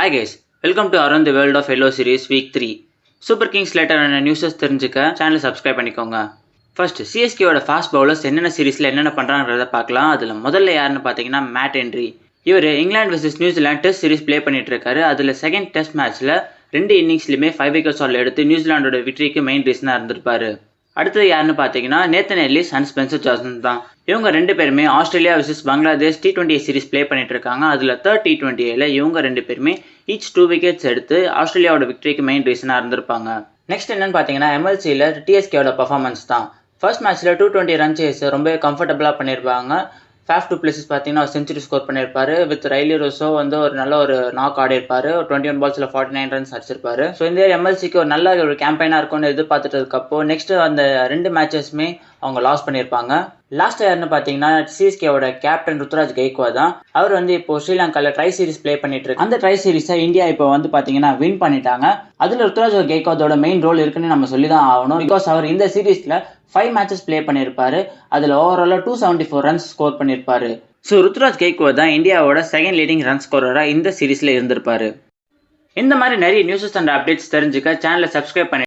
Hi guys, welcome to Around the World of Yellow Series Week 3. Super kings லேட்டரான நியூஸஸ் தெரிஞ்சுக்க சேனலை subscribe பண்ணிக்கோங்க. ஃபர்ஸ்ட் சிஎஸ்கேவோட ஃபாஸ்ட் பவுலர்ஸ் என்னென்ன சீரீஸில் என்னென்ன பண்ணுறாங்கிறத பார்க்கலாம். அதில் முதல்ல யாருன்னு பார்த்தீங்கன்னா மேட் ஹென்ரி. இவர் England versus New Zealand test series play பண்ணிட்டு இருக்காரு. அதில் செகண்ட் டெஸ்ட் மேட்ச்சில் 2 இன்னிங்ஸ்லையுமே 5 விக்கெட்ஸ் ஆல் எடுத்து நியூசிலாண்டோட விக்டரிக்கு மெயின் ரீசனாக இருந்திருப்பாரு. அடுத்தது யாருன்னு பார்த்தீங்கன்னா Nathan Ellis and Spencer Johnson தான். இவங்க 2 பேருமே Australia versus Bangladesh T20 series play பண்ணிட்டு இருக்காங்க. அதில் தேர்ட் T20ல இவங்க 2 பேருமே ஈச் 2 விக்கெட்ஸ் எடுத்து ஆஸ்திரேலியாவோட விக்டரிக்கு மெயின் ரீசனாக இருந்திருப்பாங்க. நெக்ஸ்ட் என்னன்னு பார்த்தீங்கன்னா MLCயில் TSKவோட பர்ஃபார்மன்ஸ் தான். ஃபர்ஸ்ட் மேட்ச்சில் 220 ரன் சேஸ் ரொம்ப கம்ஃபர்டபுளாக பண்ணியிருப்பாங்க. ஃபேஃப் டு பிளேசஸ் பார்த்தீங்கன்னா ஒரு செஞ்சுரி ஸ்கோர் பண்ணியிருப்பாரு. வித் ரைலி ரோசோ ஒரு நல்ல ஒரு நாக் ஆடி இருப்பாரு. 21 பால்ஸில் 49 ரன்ஸ் அடிச்சிருப்பாரு. ஸோ இந்த MLCக்கு ஒரு நல்ல ஒரு கேம்பெயினாக இருக்கும்னு எதிர்பார்த்துட்டதுக்கப்புறம் நெக்ஸ்ட் அந்த 2 மேட்சஸ்மே அவங்க லாஸ் பண்ணியிருப்பாங்க. லாஸ்ட் யாருன்னு பார்த்தீங்கன்னா சிஎஸ்கேவோட கேப்டன் ருத்ராஜ் கெய்க்வாட் தான். அவர் இப்போ ஸ்ரீலங்காவில் ட்ரை சீரிஸ் ப்ளே பண்ணிட்டு இருக்கு. அந்த ட்ரை சீரிஸை இந்தியா இப்போ பார்த்தீங்கன்னா வின் பண்ணிட்டாங்க. அதில் ருத்ராஜ் கெய்க்வாடோட மெயின் ரோல் இருக்குன்னு நம்ம சொல்லி தான் ஆகணும். பிகாஸ் அவர் இந்த சீரீஸில் 5 மேட்சஸ் ப்ளே பண்ணியிருப்பாரு. அதில் ஓவராலாக 274 ரன்ஸ் ஸ்கோர் பண்ணியிருப்பாரு. ஸோ ருத்ராஜ் கெய்க்வாட் தான் இந்தியாவோட செகண்ட் லீடிங் ரன் ஸ்கோரராக இந்த சீரீஸில் இருந்திருப்பாரு. இந்த மாதிரி நிறைய நியூஸஸ் அண்ட் அப்டேட்ஸ் தெரிஞ்சுக்க சேனலை சப்ஸ்கிரைப் பண்ணி